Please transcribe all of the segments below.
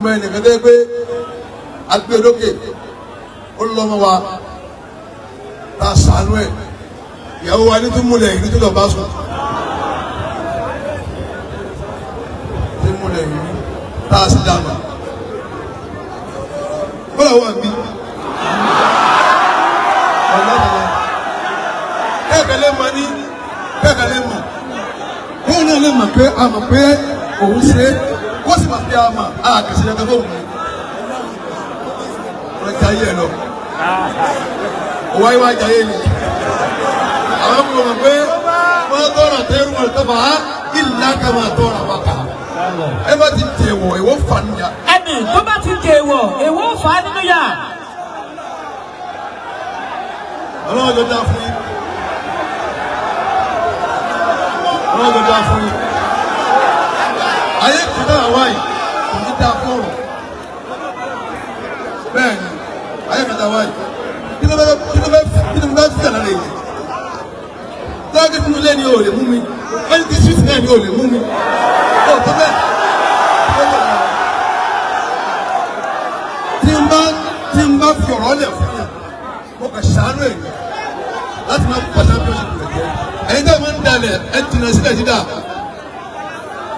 mẹ́rin nìkan tẹ́ pé agbé lókè ó lọ́mọ wa tá a sànú ẹ̀ ìyàwó wa ní tó múlẹ̀ ìlú tó lọ bá sùn tó múlẹ̀ ìlú tá a sì dàgbà bọ́lá wà bí kẹ́kẹ́lẹ́ mọ ní kẹ́kẹ́lẹ́ mọ bóun náà lè mọ̀ pé a mọ̀ pé òun ṣe kó sì máa fi àmà àkàṣe ẹgbẹ́ fóun ni wọ́n ti ayé ẹ̀ lọ òwò ayé wa jayé ni àwọn ọmọ mọ̀ pé wọ́n tọrọ tẹ́rù wọn tọ́fà á ìlà kàmá tọrọ wákà ẹ bá ti jẹ̀wọ̀ èwo fà níyà. ẹnì tó bá ti jẹ̀wọ̀ èwo fà nínú yà. ọlọ́run ló dá fún yín ọlọ́run ló dá fún yín ayé kìí náà wáyé kò ní dá fọ́ọ̀rọ̀ bẹ́ẹ̀ ni ayé kìí náà wáyé kí ló bẹ́ fi àlàlẹ̀ yìí lọ́wọ́ kí fún mi lẹ́ni ò lè mú mi ẹni tí sweet náà ni ò lè mú mi ó tó bẹ́ẹ̀ tí n bá fi ọ̀rọ̀ lẹ̀ fún yà mo kà ṣàánú ẹ̀ láti máa kọ́ championship rẹ̀ jẹ́ ẹ̀yin tẹ́ máa ń dalẹ̀ ẹ̀ tìǹà sílẹ̀ dídà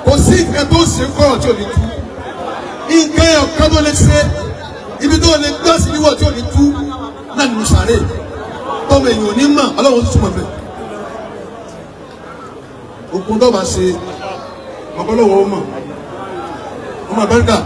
kò sí nǹkan tó ṣe kọ́rọ̀ tí ò ní tú nǹkan ẹ̀ ọ̀kan tó lè ṣe ibi tó lè gbọ́ sí níwọ̀ tí ò ní tú náà nínú sàárè tọ́mọ èèyàn ò ní mọ̀ ọlọ́run tó túmọ̀ bẹ́ẹ̀ òkun tó bá ṣe ọ̀pọ̀lọpọ̀ ọmọ Amẹ́ríkà.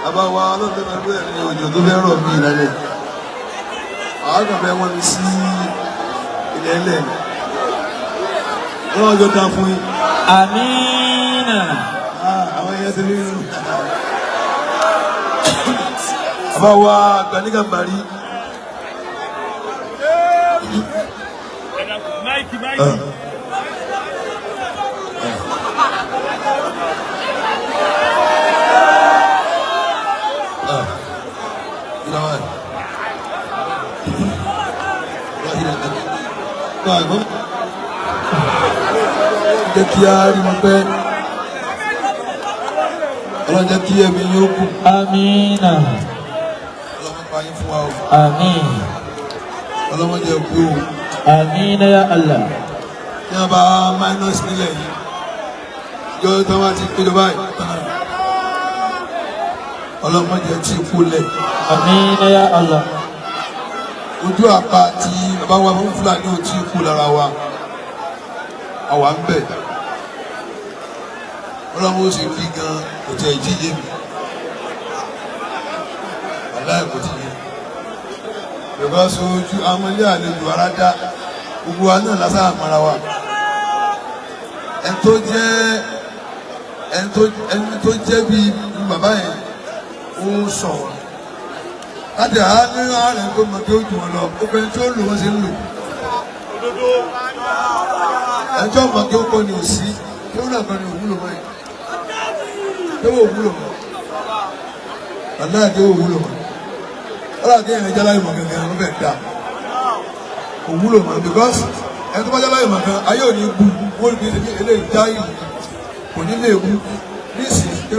Àbáwá ọlọ́dún ẹgbẹ́ ẹ̀rí òjò tó fẹ́ rọ̀ mí ìrẹ́lẹ̀. Àwọn àgbàbẹ̀ wọ́n mi sí ilẹ̀ ẹlẹ̀. Ọlọ́run jọ dá fún yín. Àmínà. Àwọn èèyàn ti rí inú. Àbáwá Gbanígàmbàrí. Jẹ́ kí a rí wọn pẹ́ ọlọ́run jẹ́ kí ẹ̀mí yóò kù. Àmínà. Ọlọ́run pa yín fún wa o. Àmín. Ọlọ́run jẹ́ kú o. Àmínà ya Allah. Ní a bá minus nílẹ̀ yìí yọ tí wọ́n ti péjọ báyìí ọlọ́run jẹ́ tí kú lẹ̀. Àmínà ya Allah. Ojú àpá tí bàbá wa fún Fúlàní ò tí kú lára wa àwa ń bẹ̀ ọlọ́run ó sì rí gan kò tẹ̀ jíjẹ mi aláì kò ti yẹ yorùbá sọ ojú àwọn ilé àlejò ara dá gbogbo wa náà lásán àmọ́ra wa ẹni tó jẹ́ bí bàbá yẹn ó sọ̀rọ̀ láti àánú ààrẹ tó mọ̀ kí ó jù wọn lọ obìnrin tí ó lò wọ́n ṣe ń lò ẹjọ́ mọ̀ kí ó kọ́ ni ò sí kí ó náà kọ́ ni òwúlò mọ́ yìí kí ó òwúlò mọ́ àdáyà kí ó òwúlò mọ́ ọlọ́run kí ẹ̀yìn jálá ìmọ̀ gẹ́gẹ́ ló bẹ̀ dá òwúlò mọ́ because ẹni tó bá jálá ìmọ̀ gan ayé ò ní bu wọ́n ní bí eléyìí já ìlú kò ní lè wú níìsín kí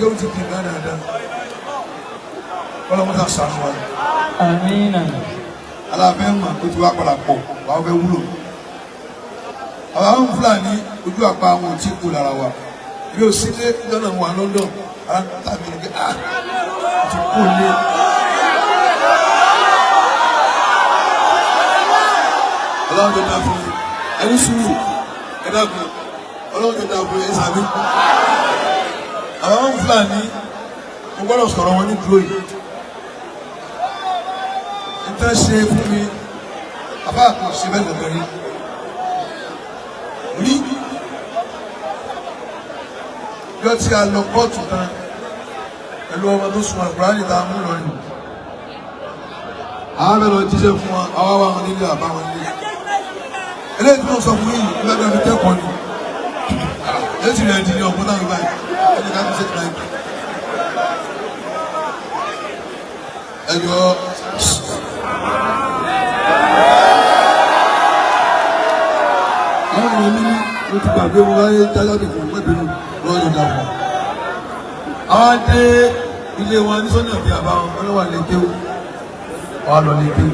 ó ti di dáadáa ọlọ́run ká sànù wa. Àmínà. Aláfẹ́ mọ̀ ó ti wá padà pọ̀ wàá fẹ́ wúlò. Àwọn Fúlàní ojú àpá àwọn ò tí kú lára wa. Ibi òsínlé lọ́nà wà London ara tàbí ní ti kú lé. Ọlọ́run tó dá fún yín ẹni sùúrù ẹ dàgbọ́n ọlọ́run tó dá fún yín sàbí. Àwọn Fúlàní mo gbọ́dọ̀ sọ̀rọ̀ wọn ní dúró yìí. Ìtàn ṣe fún mi àbá àpò ṣe bẹ́ẹ̀ lọ́gàn rí yọ tí a lọ kóòtù kan pẹ̀lú ọmọ tó sun àgbà níta mú lọ nù àwọn abẹ́lọ jíṣẹ́ fún wọn àwọn àwọn nílé àbáwọn nílé eléyìí tí wọ́n sọ fún yìí lọ́dọ̀ ẹni kẹ́kọ̀ọ́ ni èsì rẹ̀ di ní ọ̀pọ̀ náà báyìí ẹni ká fi ṣe tìláì ẹjọ́ àwọn ènìyàn ní mo ti gbàgbé mo wáyé jájáde fún mẹ́bìnrin lọ́yọ̀ dàpọ̀ àwọn adé ilé wọn ní sọ́nà bí àbáwọn ọlọ́wà lè kéwù wà lọ lè kéwù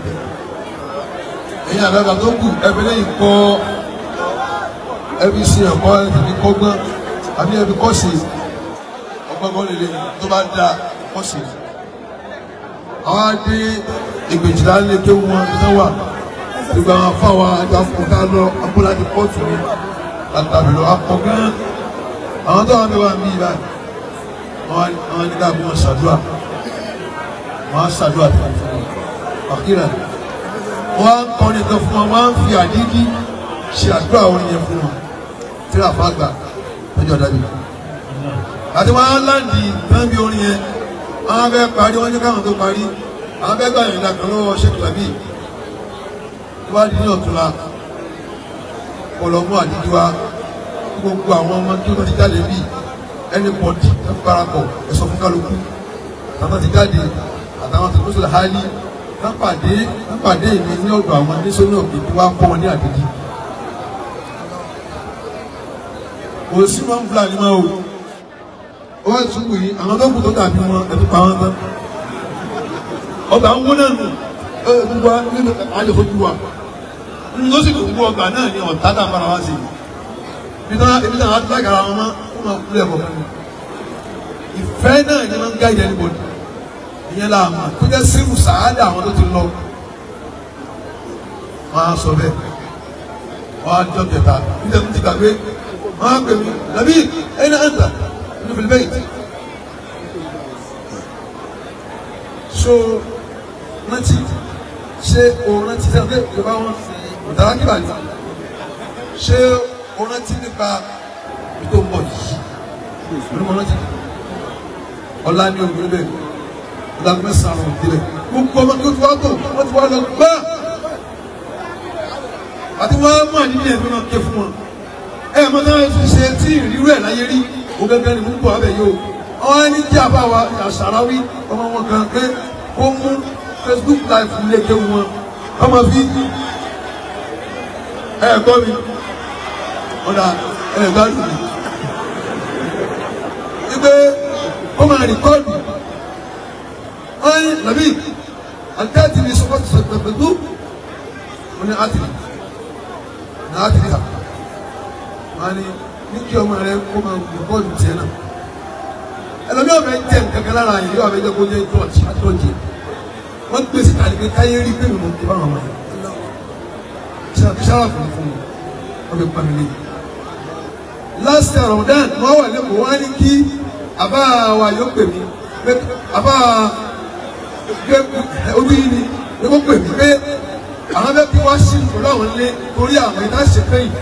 èyí àgbàgbà tó kù ẹbí lẹ́yìn kọ́ ẹbí sí ẹ̀kọ́ ẹbí kọ́gbọ́n àbí ẹbí kọ́sì ọgbọ́gbọ́n lè tó bá dá kọ́sì àwọn adé ìgbèjìlá lè kéwù wọn tó wà gbogbo àwọn afáwa àjàkùnká lọ abúládé pọ́ọ̀tù ni àtàbí lọ akọ gán àwọn tó wà ní wà mí báyìí àwọn nígbà bí wọn ṣàdúrà tó fún wọn àkírà wọn á kọrin kan fún wọn wọn á fi àdídí ṣe àdúrà orin yẹn fún wọn tí wàá fàgbà lọ́jọ́ dábì àti wọn á láǹdì tán bí orin yẹn wọn á fẹ́ parí wọn ní káwọn tó parí àwọn fẹ́ gbà yẹn dàgbà lọ́wọ́ ṣèkìlàbí wá ní ọ̀túnla ọlọ́mú àdídíwá gbogbo àwọn ọmọ tó lọ ti jáde bíi ẹni pọ̀jì tó parapọ̀ ẹ̀sọ́ fún kálukú àwọn ti jáde àtàwọn tó sọ̀rọ̀ hálí lápàdé ìní ní ọ̀dọ̀ àwọn oníṣòwò òkè tí wá kọ́ wọn ní àdídí kò sí máa ń fúlàní máa o ó wá ìtúkù yìí àwọn tó kù tó dàbí wọn ẹ̀tú pa wọn tán ọgbà ń wó náà nù gbogbo nínú àlèfojú wa nínú tó sì gbogbo ọgbà náà ni ọ̀tá tá a fara wá sí ibi náà á tẹ́lẹ̀ kára wọn mọ́ ó máa kúlẹ̀ bọ̀ fún mi ìfẹ́ náà ni wọ́n ń gáìdì ẹni bọ̀dì ìyẹn là mà tó jẹ́ sírù sàádà àwọn tó ti lọ wọ́n á sọ bẹ́ẹ̀ wọ́n á jọ kẹta níta tó ti gbàgbé wọ́n á pè mí nàbí ẹni àǹtà nínú fìlíbẹ́ẹ̀tì so rántí ṣé o rántí sẹ́wọ́n yorùbá wọn ọ̀tàrà kíbà ní ṣé o rántí nípa ètò ń bọ̀ yìí ní mo rántí ọ̀la ní ògùn níbẹ̀ ọ̀la mẹ́sàn-án ọ̀hún délẹ̀ gbogbo ọmọ tó ti wá tó wọ́n ti wá lọ gbá àti wọ́n mú àdídì ẹ̀fẹ́ máa ké fún wọn ẹ̀ mọ́tò ti ṣe tí ìrírú ẹ̀ láyé rí o gẹ́gẹ́ ni mo ń bọ̀ abẹ yìí o wọ́n á ní tí a bá wa àṣàráwí ọmọ wọn kan pé ó mú Facebook live léke wọn ọmọ fi gbọ́ mi ọ̀dà gbádùn mi wípé ó máa rìkọ́ọ̀dù wọ́n ní nàbí àtẹ́tì ní sọ́kọ́tù sọ̀tẹ̀pẹ̀tù wọ́n ní àtìlì hà wọ́n ní kí ọmọ rẹ kó máa rìkọ́ọ̀dù tiẹ̀ náà ẹlòmí ọ̀bẹ ń tẹ̀ kankan lára yìí yóò abẹ́jẹ́ kó jẹ́ àtọ́jì wọ́n gbèsè kàlíkè káyé rí pé mi mọ̀ kí báwọn ọmọ yẹn sára fún mi wọ́n fi pa mi lé last year Ramadan wọ́n wà lẹ́kọ̀ọ́ wọ́n á ní kí àbá wa yóò pè mí pé àbá ojú yìí ni ló pè mí pé àwọn bẹ́ẹ̀ kí wọ́n ṣì kó láwọn lé torí àwọn ìdá ṣe fẹ́yìn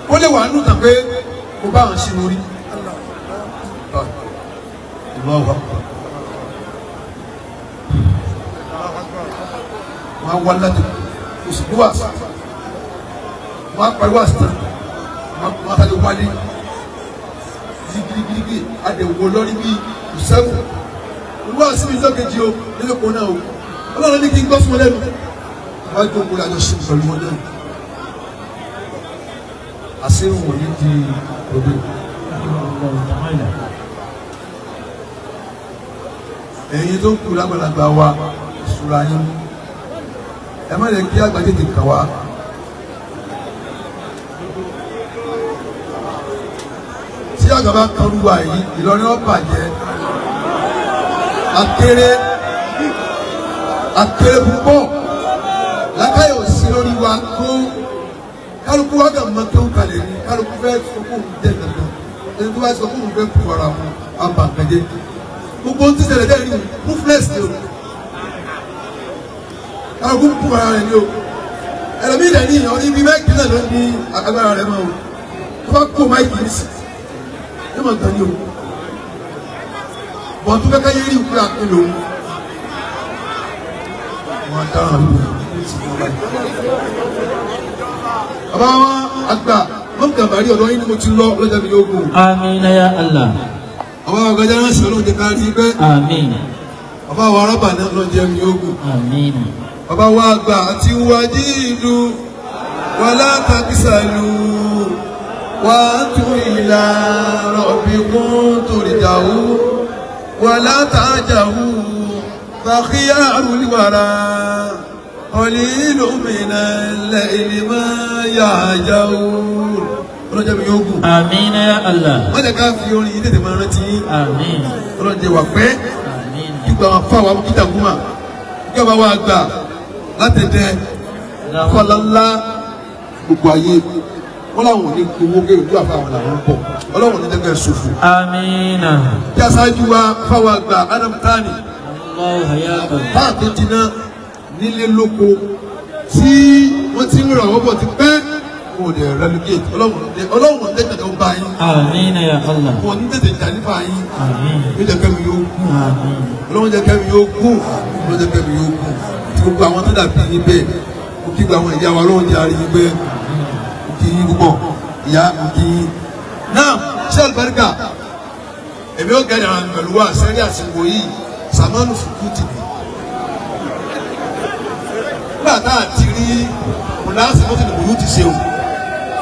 ó lè wà nù tàn pé mo bá àwọn ṣe lórí wọ́n wá láti oṣù tó wà wọ́n á parí wà sí tán wọ́n á sáré wálé gidigidi àdẹ̀wò lórí bíi ìṣẹ́gun olúwa sí mi lọ́kejì o nínú kò náà o ọlọ́run ní kí n gbọ́ fún ọ lẹ́nu wọ́n á jókòó lájọ sí pẹ̀lú wọn lẹ́nu àṣírí wọ̀nyí di òde. ẹ̀yin tó kù lágbàlagbà wa ìṣúra yín ẹ má lè kí àgbà tètè kàn wá. tí àgbà bá kan rúwa yìí Ìlọrin ó bàjẹ́ akéré púpọ̀ lákàyè òsì lórí wa tó kálukú wa kà mọ kéwù kalẹ̀ ní kálukú fẹ́ sọ́kò ń jẹ́ dandan ẹni tó bá sọ́kò ń fẹ́ kú ara wọn abàkànjẹ́ gbogbo ń tíṣẹ̀lẹ̀ dẹ́ ní ruthless ni o kálukú ń kú ara rẹ̀ ni o ẹlòmíì dẹ̀ ní ìyàn ibi máìkì náà ló ní agbára rẹ̀ máa o tó bá kó máìkì ní sí ẹ máa gbà ní o bọ̀ tó fẹ́ ká yé rí ìkúra pé lòun wọn á dáhùn àlùkò. bàbá wa àgbà wọn kà bàrí ọ̀dọ́ yín ni mo ti lọ lọ́jà mi yóò gùn. Amina ya Allah. bàbá wa gàjà náà sì ọlọ́run jẹ ká rí pẹ́. Amin. bàbá wa arábà náà lọ́jà mi yóò gùn. Amin. bàbá wa àgbà àti wájú ìlú wàlá tàbísàlù wà á tún ìlà rọ̀bìkún tòrìjàwó wàlá tàjàwó fàkíyà àrùlíwàrà ọ̀lìlú mìíràn lẹ́yìn máa yà jáwó. ọlọ́jà mi yóò gùn. Amina ya Allah. wọ́n jẹ́ ká fi orin yìí tètè máa rántí. Amin. ọlọ́jà wà pẹ́. Amin. gbígbà wọn fún àwọn kíta gúnmà ìjọba wa gbà láti dẹ kọlọlá gbogbo ayé wọn làwọn ò ní owó kéwòn tó àfa àwọn làwọn ń bọ Ọlọ́run ní dẹgbẹ ṣòfò. Amina. kí aṣáájú wa fáwọn àgbà Adam Tani Allahu hayata. báà tó jiná nílé lóko tí wọ́n ti ń rà wọ́n bọ̀ ti pẹ́ wọn ò dẹ̀ relegate Ọlọ́run ní tètè ń bá yín. Amina ya Allah. wọn ní tètè jà nípa yín. Amin. ní jẹ́ kẹ́mi yóò kú. Ọlọ́run jẹ́ kẹ́mi yóò kú. Ọlọ́run jẹ́ kẹ́mi yóò kú. tí gbogbo àwọn tó dàbí yín bẹ́ẹ̀ mo kí gba àwọn ìyá wa Ọlọ́run jẹ́ àárín yín bẹ́ẹ̀ mo kí yín púpọ̀ ìyá mo kí yín. náà ṣé àlùbáríkà èmi ó gẹ̀rẹ̀ àwọn pẹ̀lú wa sẹ́rí àsìkò yìí sàmánù fùkú ti dì. nígbà tá a ti rí mùláṣí mọ́tò ìdìbò yóò ti ṣe o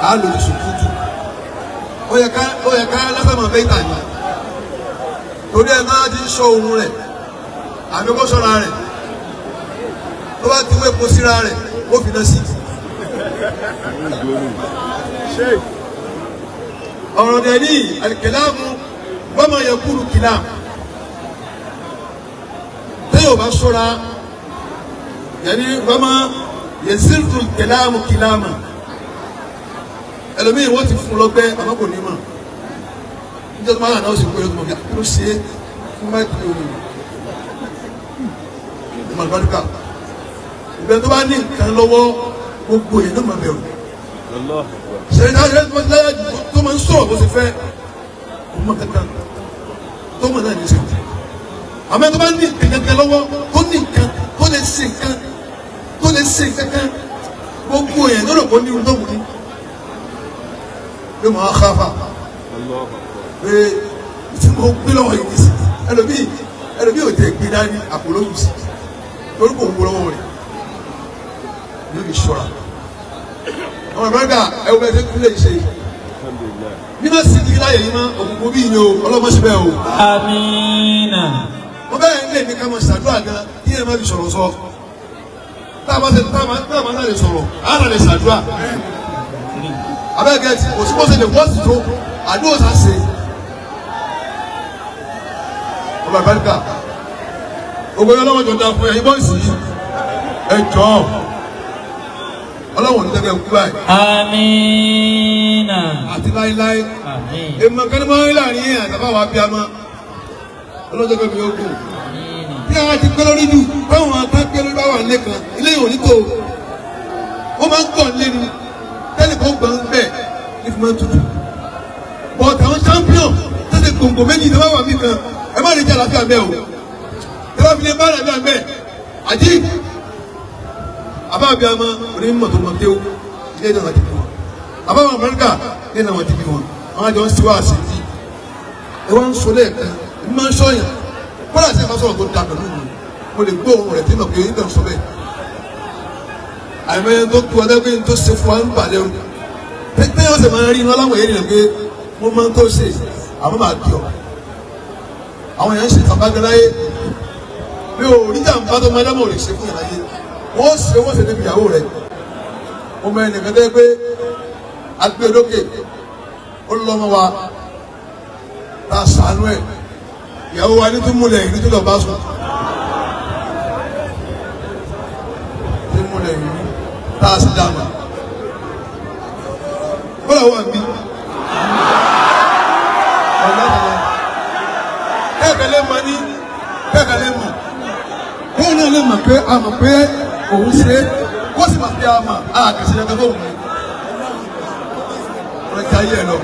àá lò ní sùkúùtù ó yẹ ká lásàmọ̀ bẹ́ẹ̀ tà ní torí ẹ máa ti ń sọ ohun rẹ̀ àbí kó sọ́ra rẹ̀ tó bá ti wé epo síra rẹ̀ ó fi náà sí. ọ̀rọ̀ dẹ̀ ní àlìkẹ́láàmù wọ́n máa yẹ kúrú kìláàmù tẹ́yọ̀ bá sọ́ra yẹni wọ́n máa yẹ sílùtù kìláàmù kìláàmù ẹlòmíì wọ́n ti fún lọ́gbẹ́ àmọ́ kò ní mọ̀ níjọ́ tó máa hàn náà ó sì pé ọdún ọ̀gá ló ṣe é fún máìkì òní ìmọ̀ àlùbáríkà ìgbẹ́ tó bá ní nǹkan lọ́wọ́ gbogbo yẹn ló máa bẹ̀rù ṣèyí náà ṣe tó máa ń sọ̀rọ̀ bó ṣe fẹ́ kò mọ̀ kankan tó mọ̀ náà ní ṣe àmọ́ tó bá ní nǹkan kankan lọ́wọ́ tó ní nǹkan tó lè ṣe nǹkan tó lè ṣe kankan gbogbo yẹn lọ́rọ̀ kó ní irun tó wù ní yóò máa káfà pé tí mo gbé lọ́wọ́ yìí sí ẹlòmíì ò tẹ̀ gbé dání àpòlóhùn sí torí kò ń wọ lọ́wọ́ rẹ̀ yóò lè ṣọ́ra ọmọ ìbáraga ẹwọ bẹ́ẹ̀ tẹ́kùn lè ṣe nínú sí kí láyé yìí mọ́ òkùnkùn bí yìí o ọlọ́mọṣẹ́ bẹ́ẹ̀ o. Amina. wọ́n bẹ́ẹ̀ ń lè ní ká máa ṣàdúrà gan kí ẹ má fi sọ̀rọ̀ sọ tá a máa náà lè sọ̀rọ̀ á náà lè ṣàdúrà abẹ́gẹ́ tí kò sí bó ṣe lè wọ́n sì tó àdúrà sá ṣe ọmọ ìbáraga ògbó yẹn ọlọ́wọ́ jọ dáa fún ẹ̀yin bọ́ọ̀sì yìí ẹ jọ ọlọ́wọ́ ní tẹ́lẹ̀ kú báyìí. Amina. àti láíláí Amin. èèmọ̀ kan ní máa ń rí láàrin yẹn àtàbà wà bí a mọ́ ọlọ́jọ́ pé mi ó kù. bí a ti pẹ́ lórí jù báwọn akápẹ́ lórí báwọn ilé kan ilé yìí ò ní tó wọ́n máa ń gbọ̀n lé ní tẹ́lẹ̀ kan gbọ̀n bẹ́ẹ̀ ní fi máa ń tutù. bọ̀t àwọn champion tẹ́lẹ̀ gbòǹgbò méjì ní wọ́n wà mí kan ẹ má lè jẹ́ àlàáfíà bẹ́ẹ̀ o ẹ bá fi lè bá àlàáfíà bẹ́ẹ̀ àjí àbábí àmọ́ onímọ̀ tó mọ̀ kéwò ilé náà ti bí wọn àbáwọn Amẹ́ríkà ilé náà ti bí wọn àwọn àjọ ń siwá àṣìbí ẹ wá ń sọ lẹ́ẹ̀kan ẹni máa ń sọyàn kọ́lá sí ẹ máa sọ̀rọ̀ tó da pẹ̀lú mi mo lè gbọ́ ohun rẹ̀ tí mo pè é náà sọ bẹ́ẹ̀ àìmọye tó tu ọdẹ pé n tó ṣe fún wa ń balẹ̀ o pé ó sì máa ń rí iná láwọn èèyàn nìyẹn pé mo máa ń tó ṣe àmọ́ máa bí ọ àwọn èèyàn ń ṣe tàbágẹ́láyé mi ò rí jàǹbá tó máa dámọ̀ ò lè ṣe fún ìyàrá yé wọ́n ṣe níbi ìyàwó rẹ̀ mo mọ ẹnìkan tẹ́ pé agbẹ́dókè ó lọ́mọ wa tá a sànú ẹ̀ ìyàwó wa ní tó múlẹ̀ ìlú tó lọ bá sùn tó múlẹ̀ ìlú tá a sì dàgbà ó lọ wà mí kẹ́kẹ́lẹ́ mọ ní kẹ́kẹ́lẹ́ mọ bẹ́ẹ̀ náà lè mọ̀ pé a mọ̀ pé òun ṣe kó sì máa fi àmà àkàṣe ẹgbẹ́ fóun ni wọ́n ti ayé ẹ lọ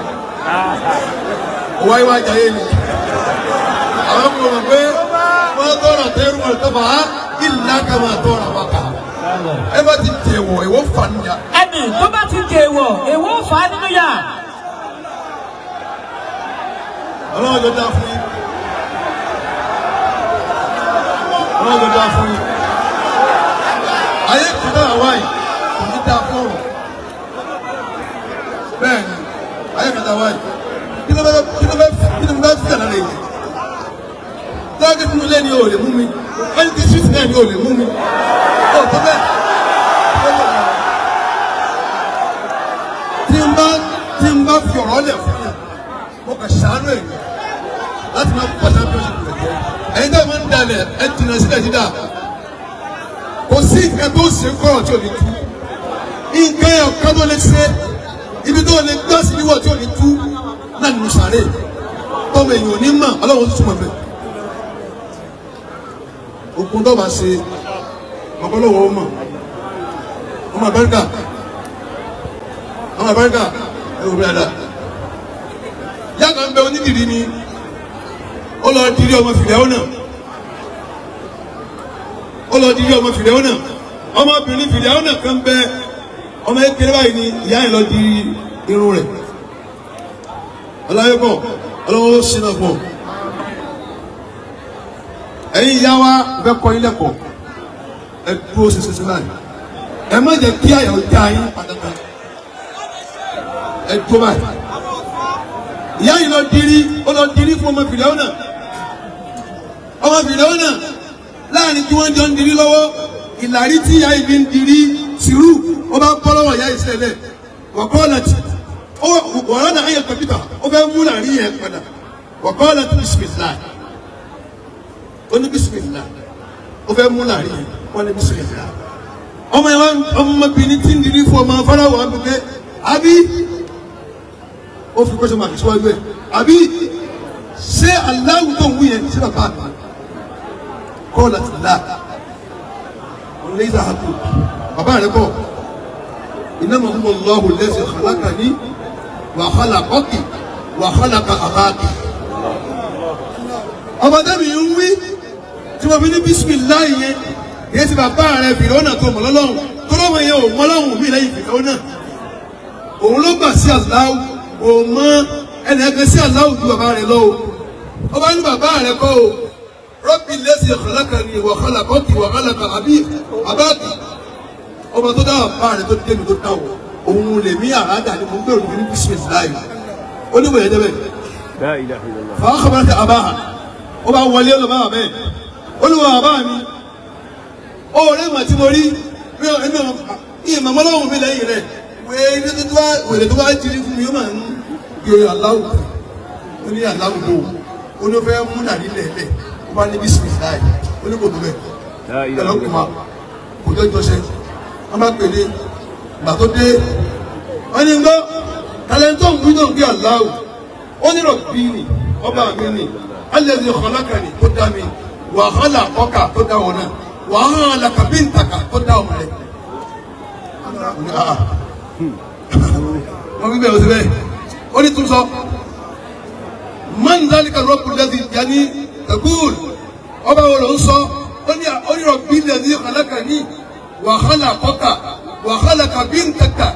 òwò ayé wa jayé ni àwọn ọmọ mọ̀ pé wọ́n tọrọ tẹ́rù wọn tó fà á ìlà kà máa tọrọ wákà ẹ bá ti tẹ̀wọ̀ ìwọ fà níyà. ẹni tó bá ti dèwọ̀ èwo fà á nínú yà. Ọlọ́run ló dá fún yín. Ọlọ́run ló dá fún yín. Ayé kìnnà àwáyé kò ní dá fún ọ̀rọ̀. Bẹ́ẹ̀ni, ayé kìnnà àwáyé. Kí ló bẹ́ fi tẹ̀lé lè yẹ? Dáàgé fún ilé ni o lè mú mi. Ẹni tí sùn náà ni o lè mú mi. Ó tó bẹ́ẹ̀. Tí n bá fi ọ̀rọ̀ lẹ̀ fún yà, mo kà ṣàánú èyí láti máa kó championship rẹ̀ jẹ́. Ẹ̀yin tẹ́ máa ń dalẹ̀ ẹ̀ jìnnà sílẹ̀ dídà. Kò sí nǹkan tó ṣe kọ́rọ̀ tí ò ní tú. Nǹkan ẹ̀ ọ̀kan tó lè ṣe ibi tó lè gbọ́ sí níwọ̀ tí ò ní tú náà nínú sàárè. Tọ́mọ èèyàn ò ní mọ̀ Ọlọ́run tó túmọ̀ bẹ̀. Òkun tó bá ṣe ọ̀pọ̀lọpọ̀ ọmọ àbáríkà ẹ̀ wò bí dáadáa. Yàgò ń bẹ onídìrí ni ó lọ dìrí ọmọ Fìràwọ́nà ọmọbìnrin Fìràwọ́nà kan bẹ ọmọ ekele báyìí ni ìyá ẹ̀ lọ di irun rẹ̀ ọlọ́yẹ̀kọ̀ ọlọ́wọ́ sínú ọ̀pọ̀ ẹ̀yin ìyá wa fẹ́ kọ́ ilé ẹ̀kọ́ ẹ dúró ṣiṣẹ́ báyìí ẹ má jẹ́ kí àyà ọjà yín pátápátá ẹ dúró báyìí. Ìyá yìí lọ dirí fún ọmọ Fìràwọ́nà láàrin tí wọ́n jọ ń dirí lọ́wọ́ ìlàrí tí ìyá yìí fi ń dirí sírù ó bá bọ́ lọ́wọ́ ìyá yìí sílẹ̀ wàkọ́ọ̀lẹ̀tì wọ̀rọ̀ náà ayẹ kọ̀pútà ó fẹ́ mú làrí yẹn padà wàkọ́ọ̀lẹ̀tì bisimilá ó ní bisimilá ó fẹ́ mú làrí yẹn wọ́n ní bisimilá ọmọbìnrin tí ń dirí fún ọmọ Fáráò àbúkẹ́ àbí ó fi kọ́sọ́ máa fi síwájú ẹ̀ àbí ṣé aláwù tó ń wú yẹn sí bàbá àgbà kọ́ láti là ọ̀lẹ́ ìdá àtò bàbá rẹ̀ kọ́ innama huwa Allahu allazi khalaqani wa khalaqaki wa khalaqa abaki. ọmọ tẹ́mi ń wí tí wọ́n fi ní bísímìláì yẹn kì í ti bàbá rẹ̀ Fìràwọ́nà tó mọ̀ lọ́lọ́run tó lọ́wọ́ yẹn ò mọ́ lọ́hùn mí lẹ́yìn Fìràwọ́nà òun ló gbà sí aláwù òmọ ẹnì ẹgbẹ́ sí aláwù ju bàbá rẹ̀ lọ o ọba ní bàbá rẹ̀ kọ́ o rọ́bì lẹ́sìn khalaqani wa khalaqaki wa khalaqa abaki ọba tó dá bàbá rẹ̀ tó dé mi tó dá o òun lè mí àràdà ni mo ń gbèrò ní bisimilayi ó ní wòye débẹ̀ fàá kàbàtà àbáhà ọba wọlé ọlọ́ba bàbá ẹ̀ ó ní wọ bàbá mi ó rẹ̀ mà tí mo rí mi ò ẹni ìmọ̀ ọlọ́run mi lẹ́yìn rẹ̀ wèrè tó bá jírí fún mi yóò máa ń yọrọ aláwù ó ní aláwù bò ó ní fẹ́ mú nàrí lẹ̀lẹ̀ ó bá ní bisimilayi ó ní kò tó bẹ̀ ẹ̀ lọ́kùnrin ma kò jọ jọṣẹ́ wọ́n bá pèlè ìgbà tó dé wọ́n ní gbọ́ tàlẹ́ntọ́ ń gbúdọ̀ bí aláwù ó ní rọ̀bì ni ọba mi ni alladhi khalaqani tó dá mi wa khalaqaka tó dá wọn náà wa khalaqa bintaka tó dá ọmọ rẹ̀ wọ́n fi bẹ̀rẹ̀ sí bẹ́ẹ̀ ó ní tún sọ man dhalika rabbu alladhi yanni taqul ọba wo ló ń sọ ó ní rọ̀bì alladhi khalaqani wa khalaqaka wa khalaqa bintaka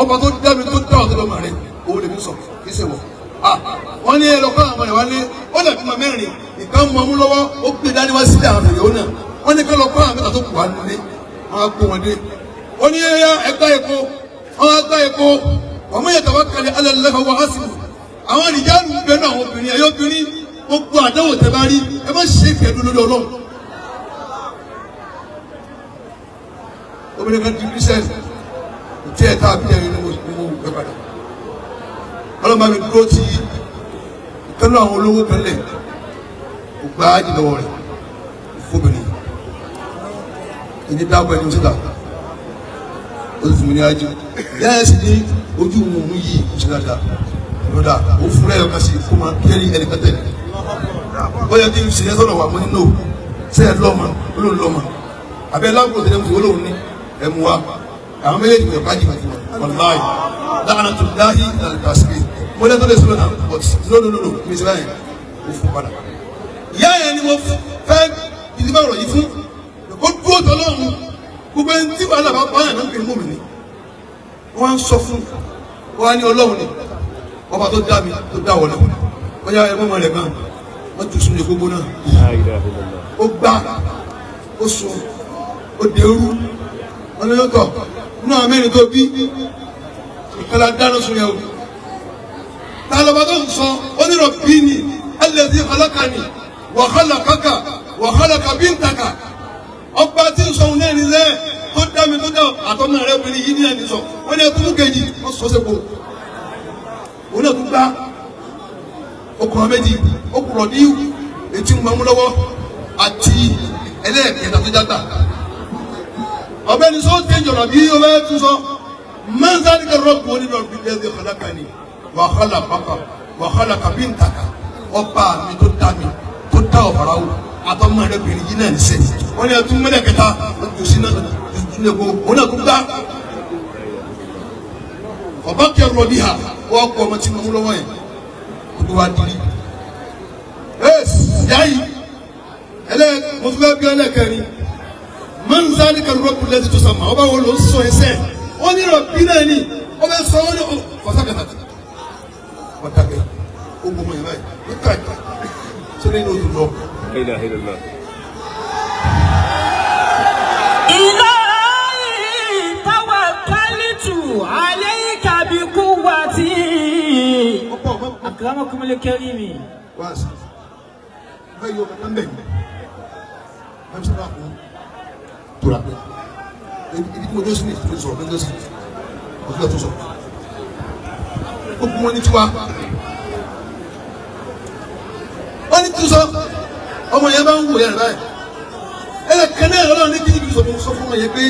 ọba tó dá mi tó dá ọ̀tọ̀ lọ́mọ rẹ̀ òun lè fi sọ kí ṣe wọ̀ wọ́n ní ẹlọ́kọ́ àwọn ọmọ rẹ̀ wálé ó lè fi mọ mẹ́rin ìkan mọ mú lọ́wọ́ ó gbé dání wá sílẹ̀ àwọn fèrè ó náà wọ́n ní kọ́lọ́kọ́ àwọn mẹ́ta tó kù wá nílé wọ́n á gbé wọn dé ó ní ẹgbẹ́ epo wọ́n á gbá epo ọmọ yẹn tàwọn kalẹ̀ ala Allahi wa hasbuh àwọn àdìjáàlú ń bẹ náà àwọn obìnrin ẹ̀yọ́ obìnrin gbogbo àdáwò tẹ bá rí ẹ má ṣe é kẹ́ẹ́dún lórí Ọlọ́run obìnrin kan di kírísẹ́nì tí ẹ̀ tá a bí ẹ̀rín ní mo gbẹ padà ọlọ́mọ mi dúró ti ìkànnì àwọn olówó kan lẹ̀ kò gbá jìnnàwọ̀ rẹ̀ fóbìnrin ìní dáàbò ẹni síta ó sì fún mi ní ájú yẹ́n sì ní ojú òun yìí kò sí dáadáa lọ́dà ó fún ẹ̀yọ́ kan sí kó máa kẹ́rì ẹnì kan tẹ̀lé ó yẹ kí n sì yẹn sọ̀rọ̀ wà mọ́ nínú sẹ́yìn lọ́mọ olóhùn lọ́mọ àbẹ́ lágbo tẹ̀lé mu sí olóhùn ní ẹ̀mú wa àwọn méjèèjì kò bá jìnnà jìnnà wàláyé láàánú tó dáhì àlùkàsíkè mo lẹ́tọ́ lè sọ́nà but lónìí mi ti báyìí ó fún padà. ìyá yẹn ni mo fẹ́ ìdíbà ọ̀rọ̀ yìí fún ó dúró lóòótọ́ lọ́hùn gbogbo ẹni tí wàhálà bá báyà náà ń pè mọ́ mi ni wọ́n á sọ fún wọn á ní ọlọ́run ni ọba tó dá mi tó dá wọlé wọ́n yá ẹgbẹ́ ọmọ rẹ̀ gan wọ́n tún sún ní gbogbo náà ó gbá ó sùn ó dèrú wọn ní lọ́tọ̀ nínú àwọn mẹ́rin tó bí ìkọlá dáná sún yẹn o ta lọ́ba tó ń sọ ó ní rọ̀bì ni alladhi khalaqani wa khalaqaka wa khalaqa bintaka ọba tí ń sọ òun náà nílẹ̀ tó dá mi tó dá àtọ́nà rẹ̀ obìnrin yìí ní ẹni sọ wọ́n ní ẹtún kejì wọ́n sọ sẹ́kọ̀ọ́ òun náà tún gbá okùnrin méjì okùnrin ní etí ń gbàmú lọ́wọ́ àti ẹlẹ́ẹ̀kẹta tó jágbà ọ̀gbẹ́ni sọ tẹ́jọ̀rọ̀ bí ó bẹ́ẹ̀ tún sọ mẹ́sàn-án ní rọ́ọ̀bù onírọ̀bù lẹ́sẹ̀ khalaqani wa khalaqaka wa khalaqa bintaka ọba mi tó dá ọ̀fàrà wò àtọ́mọ rẹ̀ bìnrin yìí náà ń sẹ́ wọ́n ní ẹtún mẹ́lẹ̀ kẹta ojú sí náà ìdúnnẹ́gbò òun náà tó gbá ọba kẹrù ọdí ha wọ́n kọ ọmọ tí mo mú lọ́wọ́ yẹn gbogbo wa dìrí yáyì mọ̀túnbẹ́ bí ẹlẹ́kẹrin mọ́nsáàdì kẹrùrọ́pù lẹ́tí tó sàmà ọba wo ló ń sọ ẹsẹ̀ wọ́n ní rọ̀bì náà ni wọ́n bẹ sọ wọ́n ní ọ̀fọ̀sákẹ̀tà wọ́n dàgbẹ́ ogun mọ̀ yẹn báyìí wọ́n ká ìgbà sórí inú oṣù lọ. Ilahi tawakkaltu alayka bi quwwati. Akramakumul karimi. Wáàsí báyìí ọmọ náà ń bẹ̀ yìí wọ́n ti bá kú tóra pé ibi tí mo dé sí ní ìfúnni sọ̀rọ̀ lọ́jọ́ sí ọ̀fíà tó sọ̀rọ̀ ó kú wọn ní tiwa wọ́n ní tí sọ ọmọ yẹn bá ń wò yẹn báyìí ẹlẹ́kẹ́ náà lọ́wọ́ ní kíni kìí sọ fún ọmọ yẹn pé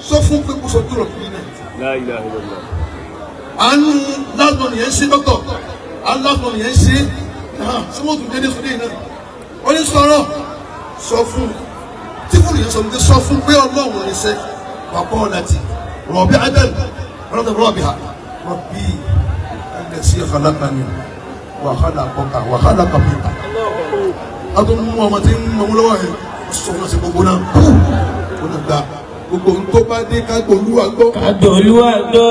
sọ fún pé kó sọ tó rọ̀ fún yín náà àánú lásìmọ̀ nìyẹn ń ṣe dọ́kítọ̀ àánú lásìmọ̀ nìyẹn ń ṣe sọ́wọ́n tún dédé fún yín náà wọ́n ní sọ̀rọ̀ sọ fún tí fún yẹn sọ fún sọ fún pé ọlọ́run ní sẹ́ wà pọ̀ láti rọ̀bì adẹ́lù rọ̀bì ha rọ̀bì ẹ̀dẹ̀ sí khalaqani wàhálà kọ́ka wàhálà kọ́pìtà a tó mú ọmọ tí ń mọ̀ lọ́wọ́ yẹn sọ wọn sí gbogbo náà kó lè gba gbogbo tó bá dé ká gbòòlúwa gbọ́. Ká gbòòlúwa gbọ́.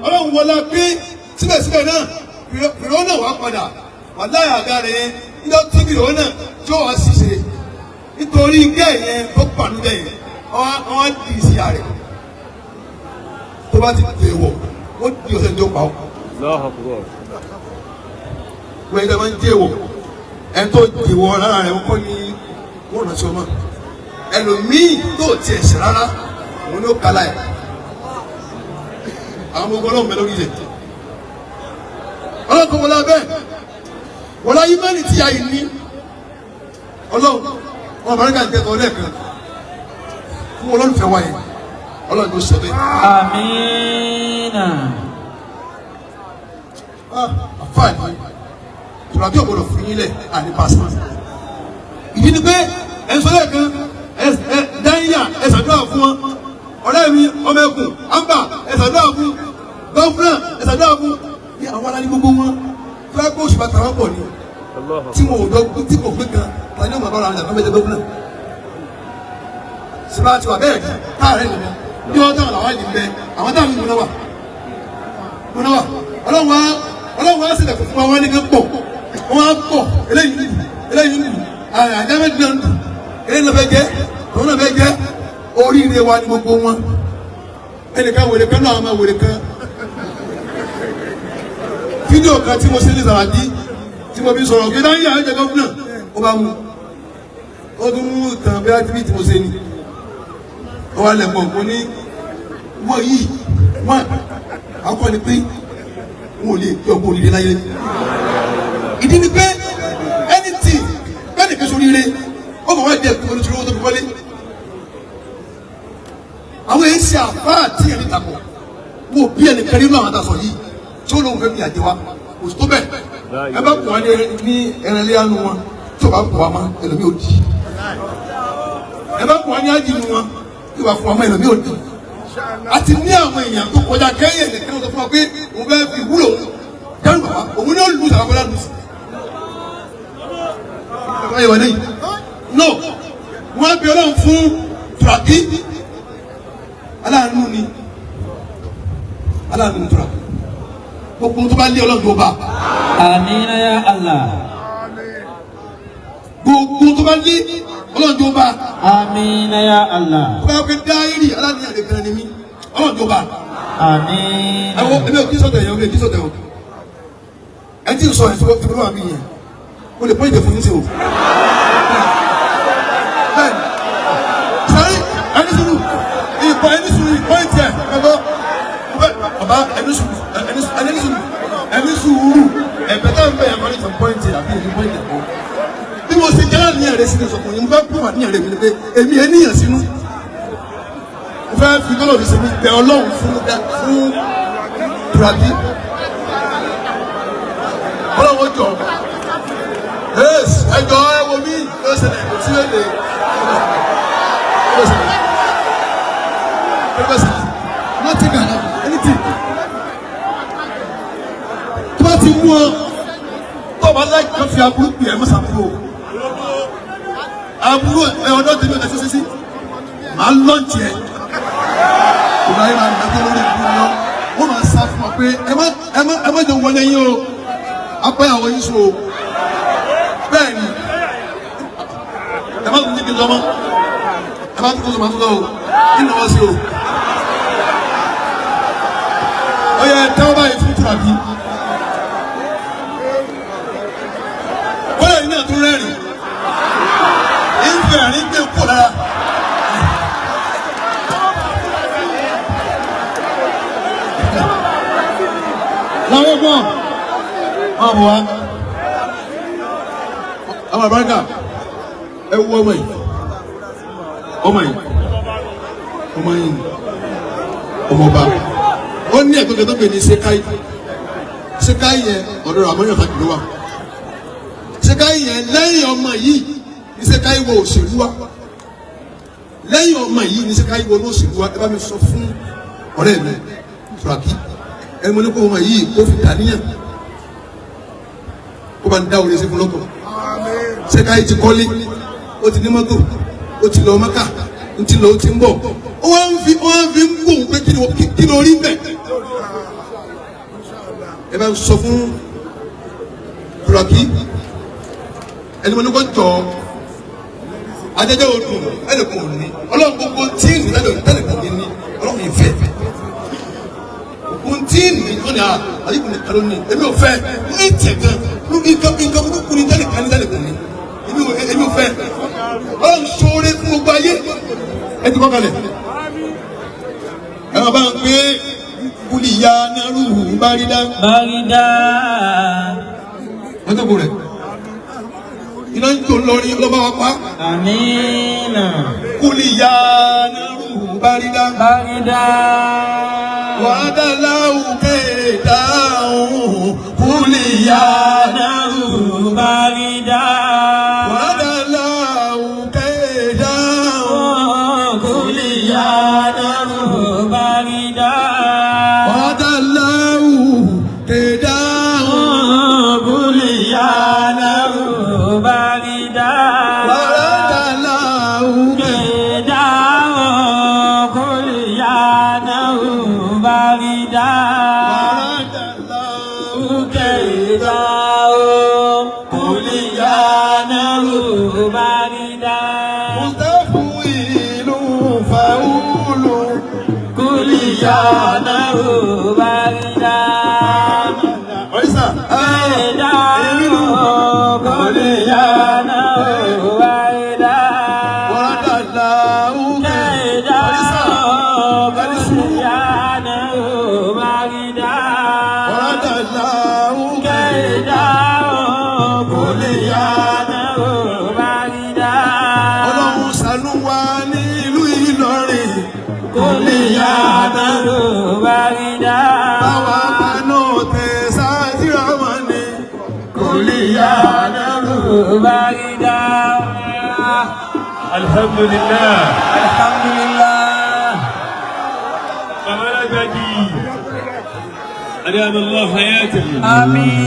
ọlọ́run wọlé pé síbẹ̀síbẹ̀ náà fìrọ́ náà wá padà wà láyà àga rẹ̀ yẹn níjọ́ tí fìrọ́ náà tí ó wá ṣiṣẹ́ nítorí gẹ́ yẹn tó pàdúdẹ̀ yẹn wọ́n á di ìsì àrẹ̀ tó bá ti tẹ̀ wọ̀ wọ́n di ọ̀sẹ̀ tó pa ọ́. wọ́n yẹn máa ń jẹ́ wọ̀ ẹni tó di wọ̀ lára rẹ̀ kọ́ ni wọ́n rán sí ọmọ ẹlòmíì tó tiẹ̀ ṣe rárá òun ni ó kala ẹ̀ àwọn gbogbo ọlọ́run bẹ lórí rẹ̀ ọlọ́run wọlé abẹ́ wọlé ayé mẹ́rin tí a yìí ní ọlọ́run wọn bá rí ká tẹ́tọ̀ lẹ́ẹ̀kan fún olólùfẹ́ wáyé ọlọ́run ló ṣe bẹ́ẹ̀. Àmín. àfààní ìtura bí ògbódò fún yín lẹ̀ àní pásítọ̀ ìdí ni pé ẹ̀sọ́ lẹ́ẹ̀kan dáníyà ẹ̀sàdúrà fún wọn ọ̀rẹ́ mi ọmọ ẹkùn àmbà ẹ̀sàdúrà fún gọ́fúnà ẹ̀sàdúrà fún ní àwọn alání gbogbo wọn tí wọ́n gbé oṣù bàtà wọn pọ̀ ní tí wọn ò dọ́gbó tí kò gbé kan tani ọmọ bá wà ní àgbẹ̀mẹ̀jẹ̀ gọ́fúnà síbá ti wà bẹ́ẹ̀ káàrẹ́ nìyẹn bí wọ́n táwọn làwọn yìí bẹ àwọn táwọn yìí múnáwà ọlọ́run wa sílẹ̀ fún wọn ní ká pọ̀ wọn á pọ̀ eléyìí nìyí àjámẹ́dì náà nìyí eléyìí náà fẹ́ jẹ́ òun náà fẹ́ jẹ́ oríire wa ní gbogbo wọn ẹnìkan wèrè kan náà máa wèrè kan fídíò kan tí mo ṣe ní Sàràkí tí mo fi sọ̀rọ̀ pé dáhùn yàrá ìjẹ́ gọ́fúnà ó bá mú ó tún mú ìtàn bí átìbí tí mo ṣe ní ó wà lẹ̀pọ̀ mo ní wọ́n yìí wọ́n akọ́ ni pé wọn ò lè yọ ọgbọ́n oríire láyé ìdí ni pé ẹni tí bẹ́ẹ̀ nìkan sórí ire ó bọ̀ wá jẹ́ ìpínlẹ̀ olùsọ̀rọ̀ tó fi wọlé àwọn èyí ṣe àfáà tí ẹni tàbọ̀ wo bí ẹni kẹrin náà àtàsọ yìí tí ó lóun fẹ́ fi àjẹwà kò tó bẹ́ẹ̀ ẹ bá kùn wá ní ẹran ilé àánú wọn tí o bá kùn wá mọ́ ẹlòmí ò di ẹ bá kùn wá ní ájì nu wọn tí o bá kùn wá mọ́ ẹlòmí ò di àti ní àwọn èèyàn tó kọjá kẹ́yìn ẹ̀dẹ̀ kí wọ́n sọ fún wa pé òun fẹ́ fi wúlò dẹ́rù bàbá òun ní ó lù sàrà bọ́lá lù sí. no wọ́n bí ọlọ́run fún Turaki aláàánú ni Turaki gbogbo tó bá lé ọlọ́run tó bá. Àmín ya Allah. Gbogbo tó bá lé ọlọ́run tó bá. Àmín ya Allah. tó bá yọ pé dáírì aláàánú lè kẹrin ni mí ọlọ́run tó bá. Àmín. ẹ wo ẹbí òkè sọ̀tẹ̀ yẹn òkè sọ̀tẹ̀ o ẹ ti sọ ẹ̀ tó wà mí yẹn o lè pọ́n ìdè fún yín sí o. bẹ́ẹ̀ni sọ́rí ẹni sùúrù ìpọ́ ìtì ẹ̀ ẹ̀gbọ́ bàbá ẹni sùúrù ẹ̀bẹ̀ tá n bẹ̀ yẹn kọ́ni tó pọ́ìntì àbí èmi pọ́ìntì ẹ̀kọ́ bí mo ṣe jẹ́ láti ní ẹ̀rẹ́ sínú sọ̀kùnrin mo fẹ́ pọ̀ wà ní ẹ̀rẹ́ mi ni pé èmi ẹ̀ níyàn sínú mo fẹ́ fi kọ́lọ̀ mi sí mi bẹ̀ ọlọ́run fún Turaki ọlọ́run jọ ẹjọ́ ẹ wo mí ló ṣẹlẹ̀ kò sí èlé nothing can happen anything tó bá ti mú ọ tó bá láì kan fi aburú pè é mọ́sà kúrò aburú ẹ ọdọ́ tèmi ọ̀dọ́ ṣe sí màá lọ́ọ̀tì ẹ ìgbà yìí máa gbàgbé lórí ìlú lọ wọ́n máa sá fún ọ pé ẹ má jọ wọlé yín o apẹ́ àwọn yín so bẹ́ẹ̀ ni ẹ má tún ní kí n lọ́mọ́ ẹ má tún kó sọ̀mọ́ tó lọ o kí ni wọ́n ṣe o. Ó yẹ tẹ́wọ́ báyìí fún Turaki kọ́lẹ̀ yìí náà tún rẹ́rìn ìfẹ́ àrí gbé kó lára. láwọn ẹ̀gbọ́n máa bọ̀ wá àwọn àbáríkà ẹ wú ọmọ yìí ọmọba ó ní ẹ̀gbọ́n kan tó pè ní Sekai yẹn ọ̀dọ̀ àmọ́yàn fàkì ló wà Sekai yẹn lẹ́yìn ọmọ yìí ní Sekai wọ òṣèlú wa lẹ́yìn ọmọ yìí ní Sekai wọ ní òṣèlú wa ẹ bá mi sọ fún ọ̀rẹ́ mi Turaki ẹni mo ní kó ọmọ yìí kó fi dàníyàn kó bá ń dá orí sí fún lọ́tọ̀ Sekai ti kọ́lé ó ti ní mọ́tò ó ti lọ Mẹ́kà ó ti lọ ó ti ń bọ̀ ó wá ń fi ń gbóhùn pé kí ló rí bẹ́ẹ̀ ẹ bá sọ fún Turaki ẹni mo ní kó jọ ajẹjẹ odùn ẹnìkan ò ní ọlọ́run gbogbo tíìnì tẹ́lẹ̀kan ní ọlọ́run ìfẹ́ gbogbo tíìnì tó ní àyíkùn ní kálọ́ ní èmi ò fẹ́ ní tẹ̀gàn nǹkan burúkú ní tẹ́lẹ̀kan ní èmi ò fẹ́ ọlọ́run ṣoore fún gbogbo ayé ẹ ti kọ́ kalẹ̀ ẹ máa bá ń pé kúlìyà náírù bárídá. wọ́n tó kó rẹ̀ iná ń jò lórí ọlọ́ba wa pa. Àmín. kúlìyà náírù bárídá. wàdà láwùké dáhùn kúlìyà náírù bárídá. wàdà láwùké dáhùn kúlìyà náírù bárídá. wàdà láwùké dáhùn kúlìyà náírù bárídá. wàdà láwùké dáhùn kúlìyà náírù bárídá. wàdà láwùké dáhùn kúlìyà náírù bárídá. mutafuilu faulu kúlìyà náírù bárídá. ọ̀rísà ọlọ́run ṣàánú wa ní ìlú Ìlọrin kúlìyà náírù bárídá. báwa bá náà tẹ sáájú ọmọ ni kúlìyà náírù bárídá. Alhamdulillah. Kamala Gadi. Adama Allah hayatahu. Àmín.